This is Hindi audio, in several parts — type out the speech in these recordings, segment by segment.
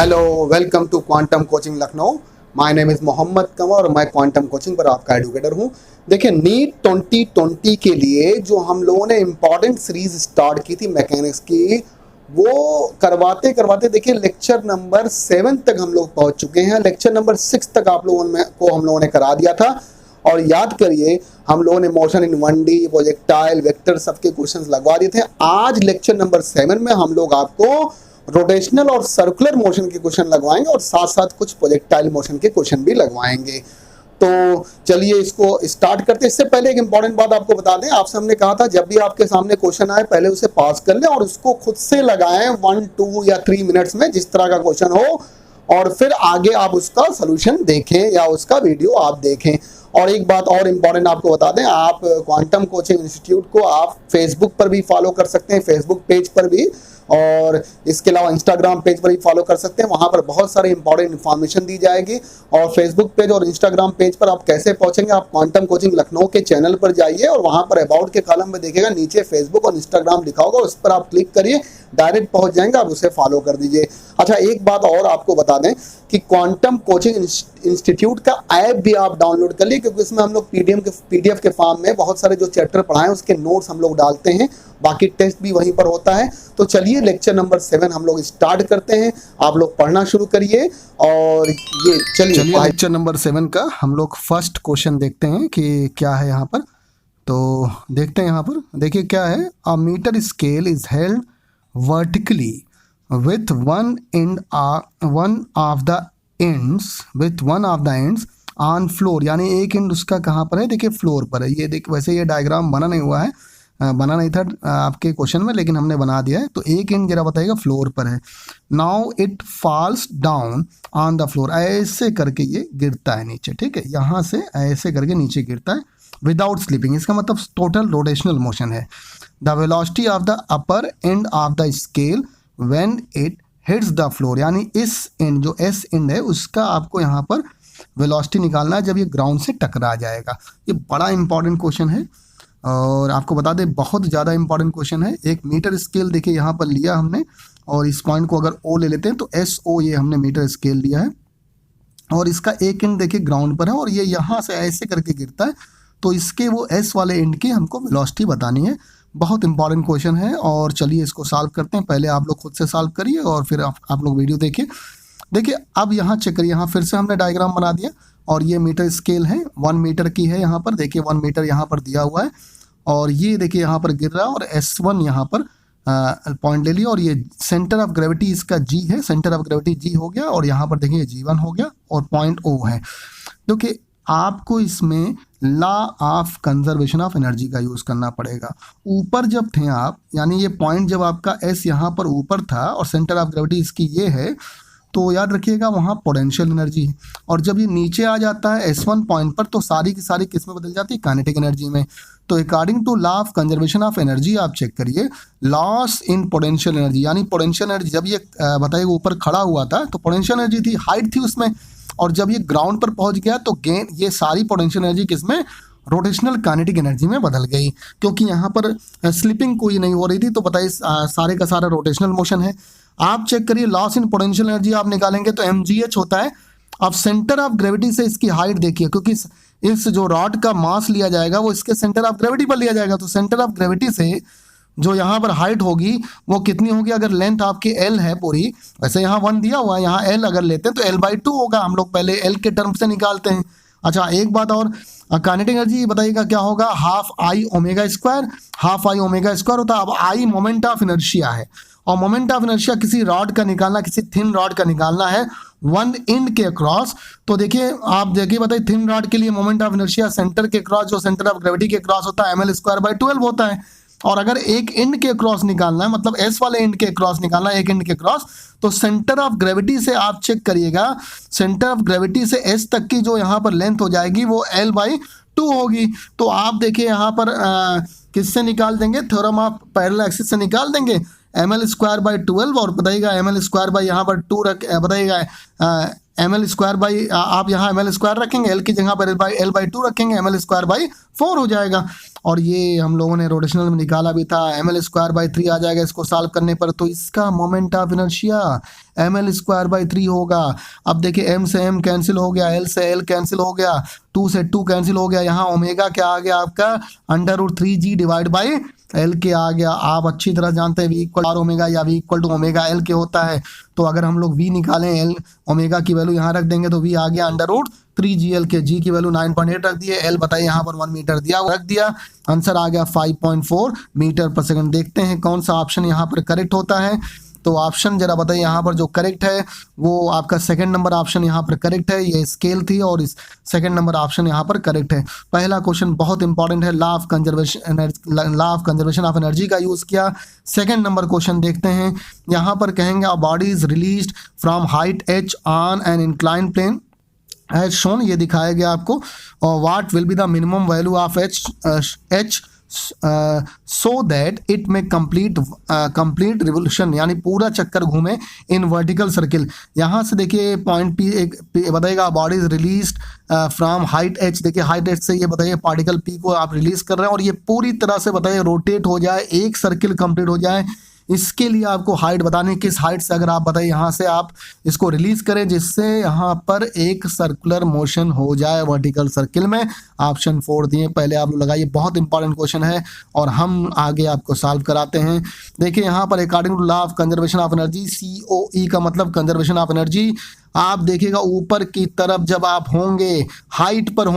Hello, welcome to Quantum coaching Lucknow. My name is Mohammad Kanwar और मैं क्वांटम कोचिंग पर आपका एडुकेटर हूँ। देखिए, नीट 2020 के लिए जो हम लोगों ने इम्पॉर्टेंट सीरीज स्टार्ट की थी मैकेनिक्स की, वो करवाते करवाते देखिए लेक्चर नंबर 7 तक हम लोग पहुँच चुके हैं। लेक्चर नंबर 6 तक आप लोगों को हम लोगों ने करा दिया था। और याद करिए, हम लोगों ने motion in 1D, projectile, vector सबके क्वेश्चंस लगवा दिए थे। आज लेक्चर नंबर 7 में हम लोग आपको रोटेशनल और सर्कुलर मोशन के क्वेश्चन लगवाएंगे और साथ साथ कुछ प्रोजेक्टाइल मोशन के क्वेश्चन भी लगवाएंगे। तो चलिए इसको स्टार्ट करते हैं। इससे पहले एक इंपॉर्टेंट बात आपको बता दें, आपसे हमने कहा था जब भी आपके सामने क्वेश्चन आए पहले उसे पास कर लें और उसको खुद से लगाएं 1, 2 या 3 मिनट्स में, जिस तरह का क्वेश्चन हो, और फिर आगे आप उसका सोल्यूशन देखें या उसका वीडियो आप देखें। और एक बात और इम्पॉर्टेंट आपको बता दें, आप क्वांटम कोचिंग इंस्टीट्यूट को आप फेसबुक पर भी फॉलो कर सकते हैं, फेसबुक पेज पर भी, और इसके अलावा इंस्टाग्राम पेज पर भी फॉलो कर सकते हैं। वहाँ पर बहुत सारे इंपॉर्टेंट इन्फॉर्मेशन दी जाएगी। और फेसबुक पेज और इंस्टाग्राम पेज पर आप कैसे पहुँचेंगे, आप क्वांटम कोचिंग लखनऊ के चैनल पर जाइए और वहाँ पर अबाउट के कॉलम में देखिएगा नीचे फेसबुक और इंस्टाग्राम लिखा होगा, उस पर आप क्लिक करिए, डायरेक्ट पहुँच जाएंगे, आप उसे फॉलो कर दीजिए। अच्छा, एक बात और आपको बता दें कि क्वांटम कोचिंग इंस्टीट्यूट का ऐप भी आप डाउनलोड कर लिए, क्योंकि इसमें हम लोग पीडीएफ के फॉर्म में बहुत सारे जो चैप्टर पढ़ाएं उसके नोट्स हम लोग डालते हैं, बाकी टेस्ट भी वहीं पर होता है। तो चलिए लेक्चर नंबर 7 हम लोग स्टार्ट करते हैं। आप लोग पढ़ना शुरू करिए और ये चलिए लेक्चर नंबर 7 का हम लोग फर्स्ट क्वेश्चन देखते हैं कि क्या है यहाँ पर। तो देखते हैं यहाँ पर, देखिए क्या है। A metre scale is held vertically with one of the ends on floor, यानी एक एंड उसका कहाँ पर है, देखिए फ्लोर पर है। ये देखिए, वैसे ये डायग्राम बना नहीं हुआ है, बना नहीं था आपके क्वेश्चन में, लेकिन हमने बना दिया है। तो एक एंड जरा बताइएगा फ्लोर पर है। Now it falls down on the floor, ऐसे करके ये गिरता है नीचे, ठीक है, यहाँ से ऐसे करके नीचे गिरता है विदाउट स्लिपिंग। इसका मतलब टोटल रोटेशनल मोशन है। The velocity of the upper end of the scale when it hits the floor, यानी इस एंड जो एस एंड है उसका आपको यहाँ पर वेलोसिटी निकालना है जब ये ग्राउंड से टकरा जाएगा। ये बड़ा इंपॉर्टेंट क्वेश्चन है और आपको बता दें बहुत ज़्यादा इंपॉर्टेंट क्वेश्चन है। एक मीटर स्केल देखिए यहाँ पर लिया हमने, और इस पॉइंट को अगर ओ ले लेते हैं तो एस ओ, ये हमने मीटर स्केल लिया है, और इसका एक एंड देखिए ग्राउंड पर है और ये यहाँ से ऐसे करके गिरता है। तो इसके वो एस वाले एंड की हमको वेलोसिटी बतानी है। बहुत इंपॉर्टेंट क्वेश्चन है और चलिए इसको सॉल्व करते हैं। पहले आप लोग खुद से सॉल्व करिए और फिर आप लोग वीडियो देखिए। देखिए अब यहाँ चेक करिए, यहाँ फिर से हमने डायग्राम बना दिया और ये मीटर स्केल है, 1 मीटर की है। यहाँ पर देखिए 1 मीटर यहाँ पर दिया हुआ है और ये देखिए यहाँ पर गिर रहा है और S1 यहाँ पर पॉइंट ले लिया, और ये सेंटर ऑफ ग्रेविटी इसका G है, सेंटर ऑफ ग्रेविटी G हो गया, और यहाँ पर देखिए G1 हो गया और पॉइंट O है। क्योंकि आपको इसमें law of conservation of energy का यूज़ करना पड़ेगा। ऊपर जब थे आप, यानी ये पॉइंट जब आपका एस यहाँ पर ऊपर था और सेंटर ऑफ ग्रेविटी इसकी ये है, तो याद रखिएगा वहाँ पोटेंशियल एनर्जी है। और जब ये नीचे आ जाता है S1 पॉइंट पर, तो सारी की सारी किस में बदल जाती है, काइनेटिक एनर्जी में। तो according to law of conservation of energy आप चेक करिए, लॉस इन पोटेंशियल एनर्जी, यानी पोटेंशियल एनर्जी जब ये बताइए ऊपर खड़ा हुआ था तो पोटेंशियल एनर्जी थी, हाइट थी उसमें, और जब ये ग्राउंड पर पहुंच गया तो गेन ये सारी पोटेंशियल एनर्जी किसमें, रोटेशनल काइनेटिक एनर्जी में बदल गई। क्योंकि यहाँ पर स्लिपिंग कोई नहीं हो रही थी, तो बताइए सारे का सारा रोटेशनल मोशन है। आप चेक करिए, लॉस इन पोटेंशियल एनर्जी आप निकालेंगे तो mgh होता है। अब सेंटर ऑफ ग्रेविटी से इसकी हाइट देखिए, क्योंकि इस जो रॉड का मास लिया जाएगा वो इसके सेंटर ऑफ ग्रेविटी पर लिया जाएगा। तो सेंटर ऑफ ग्रेविटी से जो यहाँ पर हाइट होगी वो कितनी होगी, अगर लेंथ आपकी L है पूरी, वैसे यहाँ 1 दिया हुआ है, यहाँ L अगर लेते हैं तो L/2 होगा। हम लोग पहले L के टर्म से निकालते हैं। अच्छा, एक बात और, काइनेटिक एनर्जी बताइएगा क्या होगा, हाफ आई ओमेगा स्क्वायर होता है। अब आई मोमेंट ऑफ इनर्शिया है, और मोमेंट ऑफ इनर्शिया किसी रॉड का निकालना, किसी थिन रॉड का निकालना है 1 एंड के अक्रॉस। तो देखिए आप देखिए, बताइए थिन रॉड के लिए मोमेंट ऑफ इनर्शिया सेंटर के अक्रॉस, जो सेंटर ऑफ ग्रेविटी के अक्रॉस होता है, ml²/12 होता है। और अगर एक एंड के अक्रॉस निकालना है, मतलब एस वाले एंड के अक्रॉस निकालना है, एक एंड के अक्रॉस, तो सेंटर ऑफ ग्रेविटी से आप चेक करिएगा, सेंटर ऑफ ग्रेविटी से एस तक की जो यहाँ पर लेंथ हो जाएगी वो L/2 होगी। तो आप देखिए यहाँ पर किससे निकाल देंगे, थ्योरम ऑफ पैरेलल एक्सिस से निकाल देंगे, ml²/12, और बताइएगा ml² यहाँ पर 2 बताइएगा ml² आप यहाँ ml² रखेंगे, L की जगह पर L/2 रखेंगे, ml²/4 हो जाएगा। और ये हम लोगों ने रोटेशनल में निकाला भी था, ml²/3 आ जाएगा इसको सॉल्व करने पर। तो इसका मोमेंट ऑफ इनर्शिया ml²/3 होगा। अब देखिए m से m कैंसिल हो गया, l से l कैंसिल हो गया, 2 से 2 कैंसिल हो गया, यहाँ ओमेगा क्या आ गया आपका √3g डिवाइड बाई एल के आ गया। आप अच्छी तरह जानते हैं v इक्वल आर ओमेगा या v equal to omega L के होता है। तो अगर हम लोग v निकालें, एल ओमेगा की वैल्यू यहाँ रख देंगे तो v आ गया √3gl के, g की वैल्यू 9.8 रख दिए, एल बताइए यहाँ पर 1 मीटर दिया रख दिया, आंसर आ गया 5.4 मीटर पर सेकंड। देखते हैं कौन सा ऑप्शन यहाँ पर करेक्ट होता है। तो ऑप्शन जरा बताइए यहाँ पर जो करेक्ट है वो आपका सेकंड नंबर ऑप्शन यहाँ पर करेक्ट है। ये स्केल थी और इस सेकंड नंबर ऑप्शन यहाँ पर करेक्ट है। पहला क्वेश्चन बहुत इंपॉर्टेंट है, law of conservation of energy का यूज किया। सेकंड नंबर क्वेश्चन देखते हैं, यहाँ पर कहेंगे a body is released from height h on an incline plane as shown, ये दिखाया गया आपको, और what will be the minimum value of h so that it may complete revolution, यानी पूरा चक्कर घूमे इन वर्टिकल सर्किल। यहाँ से देखिए पॉइंट पी एक बताएगा body is release from height h, देखिए हाइट h से ये बताइए पार्टिकल p को आप रिलीज कर रहे हैं और ये पूरी तरह से बताइए रोटेट हो जाए, एक सर्किल कंप्लीट हो जाए। इसके लिए आपको हाइट बतानी, किस हाइट से अगर आप बताइए यहाँ से आप इसको रिलीज करें जिससे यहाँ पर एक सर्कुलर मोशन हो जाए वर्टिकल सर्किल में। ऑप्शन 4 दिए, पहले आप लोग लगाइए, बहुत इंपॉर्टेंट क्वेश्चन है और हम आगे आपको सॉल्व कराते हैं। देखिए यहाँ पर according to law of conservation of energy, COE का मतलब कंजर्वेशन ऑफ एनर्जी, आप देखिएगा ऊपर की तरफ जब आप होंगे हाइट पर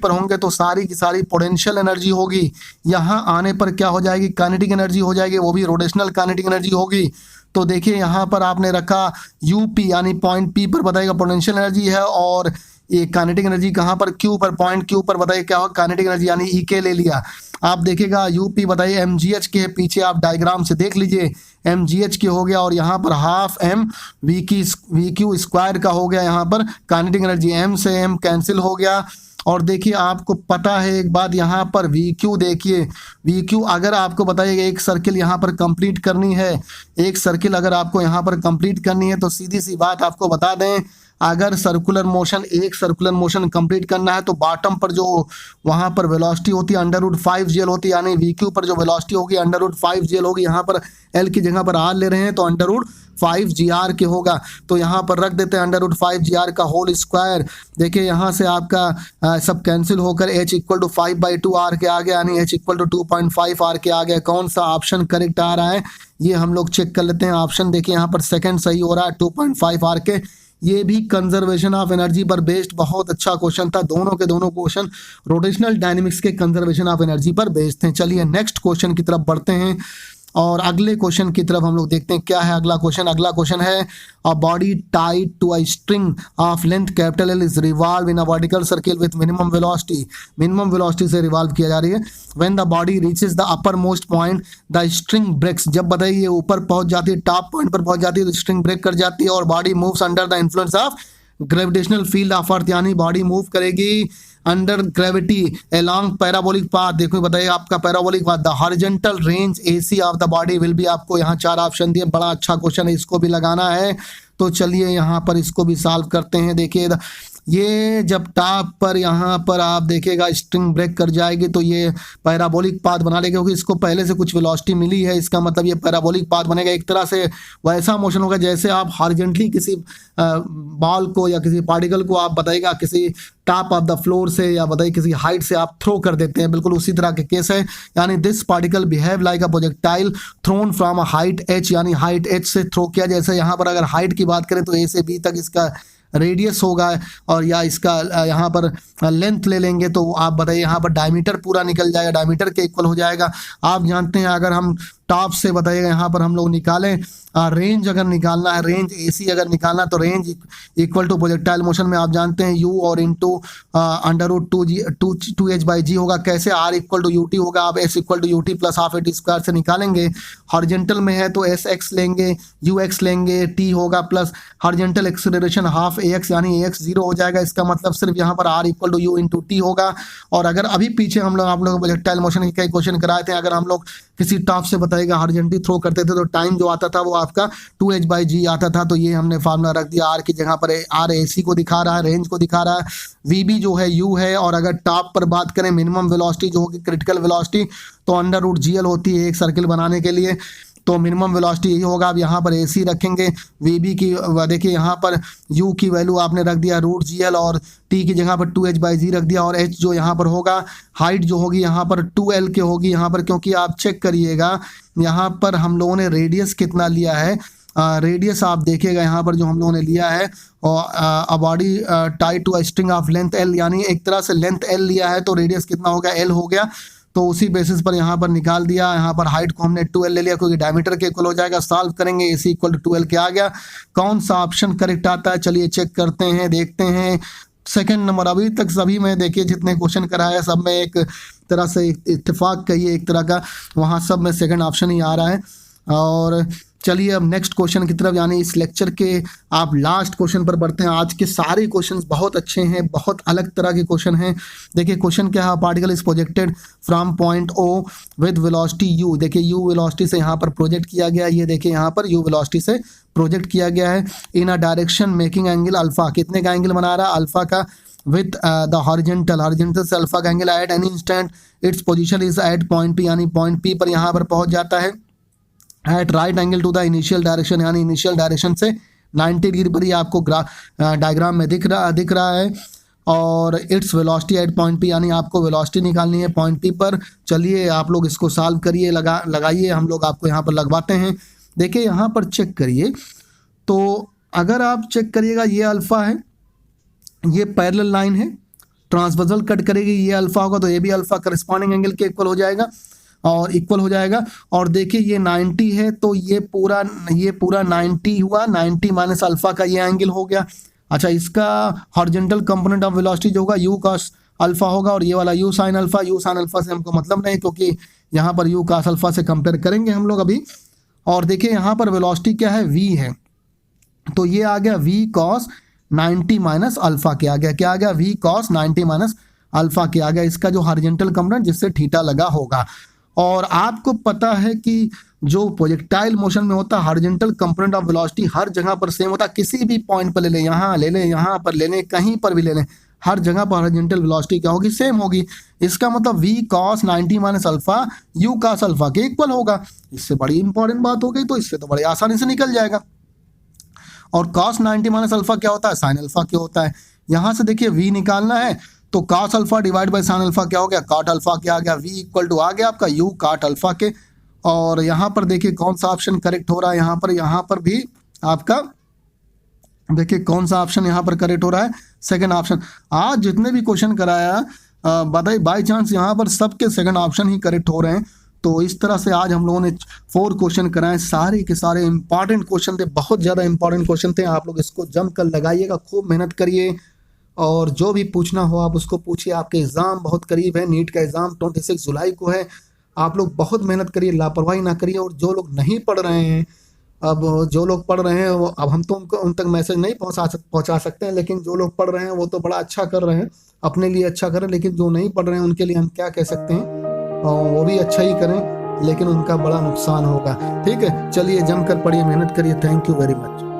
होंगे तो सारी की सारी पोटेंशियल एनर्जी होगी। यहाँ आने पर क्या हो जाएगी, काइनेटिक एनर्जी हो जाएगी, वो भी रोटेशनल काइनेटिक एनर्जी होगी। तो देखिए यहाँ पर आपने रखा UP यानी पॉइंट P पर बताइएगा पोटेंशियल एनर्जी है, और ये काइनेटिक एनर्जी कहाँ पर, Q पर, पॉइंट Q पर बताइए क्या होगा काइनेटिक एनर्जी यानी EK ले लिया। आप देखिएगा UP बताइए mgh के पीछे आप डायग्राम से देख लीजिए, mgh के हो गया और यहाँ पर हाफ m vq स्क्वायर का हो गया, यहाँ पर काइनेटिक एनर्जी m से m कैंसिल हो गया। और देखिए आपको पता है एक बात, यहाँ पर VQ देखिए, VQ अगर आपको बताइए एक सर्किल यहाँ पर कंप्लीट करनी है, एक सर्किल अगर आपको यहाँ पर कंप्लीट करनी है तो सीधी सी बात आपको बता दें, अगर सर्कुलर मोशन एक सर्कुलर मोशन कंप्लीट करना है तो बॉटम पर जो वहाँ पर वेलोसिटी होती है √5gl होती है, यानी VQ पर जो वेलोसिटी होगी √5gl होगी। यहाँ पर L की जगह पर R ले रहे हैं तो √5gr के होगा, तो यहाँ पर रख देते हैं √5gr का होल स्क्वायर। देखिए यहाँ से आपका सब कैंसिल होकर h = 5/2 r के आ गया, यानी h = 2.5 r के आ गया। कौन सा ऑप्शन करेक्ट आ रहा है ये हम लोग चेक कर लेते हैं। ऑप्शन देखिए यहाँ पर सेकंड सही हो रहा है 2.5 r के। ये भी कंजर्वेशन ऑफ एनर्जी पर बेस्ड बहुत अच्छा क्वेश्चन था, दोनों के दोनों क्वेश्चन रोटेशनल डायनेमिक्स के कंजर्वेशन ऑफ एनर्जी पर बेस्ड थे। चलिए नेक्स्ट क्वेश्चन की तरफ बढ़ते हैं और अगले क्वेश्चन की तरफ हम लोग देखते हैं क्या है अगला क्वेश्चन। अगला क्वेश्चन है a body tied to a string of length L is revolve in a vertical circle with minimum velocity से रिवॉल्व किया जा रही है। When the body reaches the upper most point the string breaks, जब बताइए ऊपर पहुंच जाती है, टॉप पॉइंट पर पहुंच जाती है तो स्ट्रिंग ब्रेक कर जाती है और body moves under the influence of gravitational field of earth, यानी बॉडी मूव करेगी under gravity along parabolic path. देखो बताइए आपका parabolic path, the horizontal range AC of the body will be, आपको यहाँ 4 ऑप्शन दिए, बड़ा अच्छा क्वेश्चन है, इसको भी लगाना है। तो चलिए यहाँ पर इसको भी सॉल्व करते हैं। देखिए ये जब टॉप पर यहाँ पर आप देखिएगा स्ट्रिंग ब्रेक कर जाएगी तो ये पैराबोलिक पाथ बना लेगा, क्योंकि इसको पहले से कुछ वेलोसिटी मिली है, इसका मतलब ये पैराबोलिक पाथ बनेगा। एक तरह से वैसा मोशन होगा जैसे आप हॉरिजॉन्टली किसी बॉल को या किसी पार्टिकल को आप बताइएगा किसी टॉप ऑफ द फ्लोर से या बताइए किसी हाइट से आप थ्रो कर देते हैं, बिल्कुल उसी तरह के केस है। यानी this particle behave like a projectile thrown from a height h, यानी हाइट h से थ्रो किया। जैसे यहाँ पर अगर हाइट की बात करें तो A से B तक इसका रेडियस होगा और या इसका यहाँ पर लेंथ ले लेंगे तो आप बताइए यहाँ पर डायमीटर पूरा निकल जाएगा, डायमीटर के इक्वल हो जाएगा। आप जानते हैं अगर हम टॉप से बताइएगा यहाँ पर हम लोग निकालें रेंज अगर निकालना है, रेंज AC अगर निकालना तो range equal to projectile motion में आप जानते हैं U और इंटू √2h/g होगा। कैसे R = UT होगा, आप S = UT + ½ AT² से निकालेंगे। हॉरिजॉन्टल में है तो SX लेंगे, UX लेंगे, T होगा प्लस हॉरिजॉन्टल एक्सेलरेशन ½ AX, यानी AX 0 हो जाएगा। इसका मतलब सिर्फ यहाँ पर R = U × T होगा। और अगर अभी पीछे हम लोग आप लोग प्रोजेक्टाइल मोशन के कई क्वेश्चन कराए थे, अगर हम लोग किसी टॉप से बताएगा हॉरिजॉन्टली थ्रो करते थे तो टाइम जो आता था वो आपका 2h/g आता था। तो ये हमने फार्मूला रख दिया, आर की जगह पर आर AC को दिखा रहा है, रेंज को दिखा रहा है, VB जो है U है। और अगर टॉप पर बात करें मिनिमम वेलोसिटी जो होगी क्रिटिकल वेलोसिटी, तो √GL होती है एक सर्किल बनाने के लिए। तो मिनिमम वेलोसिटी यही होगा। अब यहाँ पर AC रखेंगे, VB की देखिए यहाँ पर U की वैल्यू आपने रख दिया √GL और T की जगह पर 2h/g रख दिया। और H जो यहाँ पर होगा, हाइट जो होगी यहाँ पर 2L के होगी यहाँ पर, क्योंकि आप चेक करिएगा यहाँ पर हम लोगों ने रेडियस कितना लिया है। रेडियस आप देखिएगा यहाँ पर जो हम लोगों ने लिया है, और a body tied to string of length L, यानी एक तरह से लेंथ L लिया है तो रेडियस कितना हो गया, L हो गया। तो उसी बेसिस पर यहाँ पर निकाल दिया। यहाँ पर हाइट को हमने 2L ले लिया क्योंकि डायमीटर के इक्वल हो जाएगा। सॉल्व करेंगे, AC इक्वल टू 2L के आ गया। कौन सा ऑप्शन करेक्ट आता है चलिए चेक करते हैं, देखते हैं। सेकंड नंबर, अभी तक सभी में देखिए जितने क्वेश्चन कराया सब में एक तरह से इत्तेफाक कहिए एक तरह का, वहाँ सब में सेकंड ऑप्शन ही आ रहा है। और चलिए अब नेक्स्ट क्वेश्चन की तरफ, यानी इस लेक्चर के आप लास्ट क्वेश्चन पर बढ़ते हैं। आज के सारे क्वेश्चंस बहुत अच्छे हैं, बहुत अलग तरह के क्वेश्चन हैं। देखिए क्वेश्चन क्या है, particle is projected from point O with velocity U। देखिए U वेलोसिटी से यहाँ पर प्रोजेक्ट किया गया, ये देखिए यहाँ पर U वेलोसिटी से प्रोजेक्ट किया गया है in a direction making angle alpha. कितने का एंगल बना रहा है, अल्फा का, विथ द हॉरिजॉन्टल से अल्फा का angle at any instant its position is at point P, यानी पॉइंट P पर यहाँ पर पहुँच जाता है at right angle to the initial direction, यानी इनिशियल डायरेक्शन से 90 डिग्री पर ही आपको डायग्राम में दिख रहा है। और its velocity at point P, यानी आपको वेलोसिटी निकालनी है पॉइंट P पर। चलिए आप लोग इसको सॉल्व करिए, लगाइए, हम लोग आपको यहाँ पर लगवाते हैं। देखिए यहाँ पर चेक करिए, तो अगर आप चेक करिएगा ये अल्फा है, ये पैरेलल लाइन है, ट्रांसवर्सल कट करेगी, ये अल्फा होगा तो ये भी अल्फा करस्पॉन्डिंग एंगल के इक्वल हो जाएगा और इक्वल हो जाएगा। और देखिए ये 90 है तो ये पूरा 90 हुआ, 90 माइनस अल्फा का ये एंगल हो गया। अच्छा, इसका हॉरिजॉन्टल कंपोनेंट ऑफ वेलोसिटी जो होगा U cos अल्फा होगा, और ये वाला U sin अल्फा से हमको मतलब नहीं, क्योंकि यहाँ पर U cos अल्फा से कंपेयर करेंगे हम लोग अभी। और देखिए यहाँ पर वेलोसिटी क्या है, V है, तो ये आ गया V cos 90 माइनस अल्फा के आ गया, क्या आ गया, V cos 90 माइनस अल्फा के आ गया, इसका जो हॉरिजॉन्टल कंपोनेंट जिससे थीटा लगा होगा। और आपको पता है कि जो प्रोजेक्टाइल मोशन में होता है हॉरिजॉन्टल कंपोनेंट ऑफ वेलोसिटी हर जगह पर सेम होता है। किसी भी पॉइंट पर ले लें, यहाँ ले लें, यहाँ पर ले लें, कहीं पर भी ले लें, हर जगह पर हॉरिजॉन्टल वेलोसिटी क्या होगी, सेम होगी। इसका मतलब V cos 90 minus alpha U cos alpha के इक्वल होगा। इससे बड़ी इंपॉर्टेंट बात हो गई, तो इससे तो बड़ी आसानी से निकल जाएगा। और cos 90 माइनस अल्फा क्या होता है, साइन अल्फा क्या होता है। यहाँ से देखिए V निकालना है तो cos alpha divide by sine alpha क्या हो गया, cot अल्फा क्या आ गया, V इक्वल टू आ गया आपका U cot अल्फा के। और यहाँ पर देखिए कौन सा ऑप्शन करेक्ट हो रहा है, यहाँ पर भी आपका देखिए कौन सा ऑप्शन यहाँ पर करेक्ट हो रहा है, सेकंड ऑप्शन। आज जितने भी क्वेश्चन कराया बताइए बाई चांस यहाँ पर सबके सेकंड ऑप्शन ही करेक्ट हो रहे हैं। तो इस तरह से आज हम लोगों ने 4 क्वेश्चन कराए, सारे के सारे इंपॉर्टेंट क्वेश्चन थे, बहुत ज़्यादा इंपॉर्टेंट क्वेश्चन थे। आप लोग इसको जमकर लगाइएगा, खूब मेहनत करिए, और जो भी पूछना हो आप उसको पूछिए। आपके एग्ज़ाम बहुत करीब है, नीट का एग्ज़ाम 26 जुलाई को है। आप लोग बहुत मेहनत करिए, लापरवाही ना करिए। और जो लोग नहीं पढ़ रहे हैं, अब जो लोग पढ़ रहे हैं वो, अब हम तो उन तक मैसेज नहीं पहुंचा सकते हैं, लेकिन जो लोग पढ़ रहे हैं वो तो बड़ा अच्छा कर रहे हैं, अपने लिए अच्छा करें। लेकिन जो नहीं पढ़ रहे हैं उनके लिए हम क्या कह सकते हैं, और वो भी अच्छा ही करें, लेकिन उनका बड़ा नुकसान होगा। ठीक है, चलिए जमकर पढ़िए, मेहनत करिए। Thank you very much.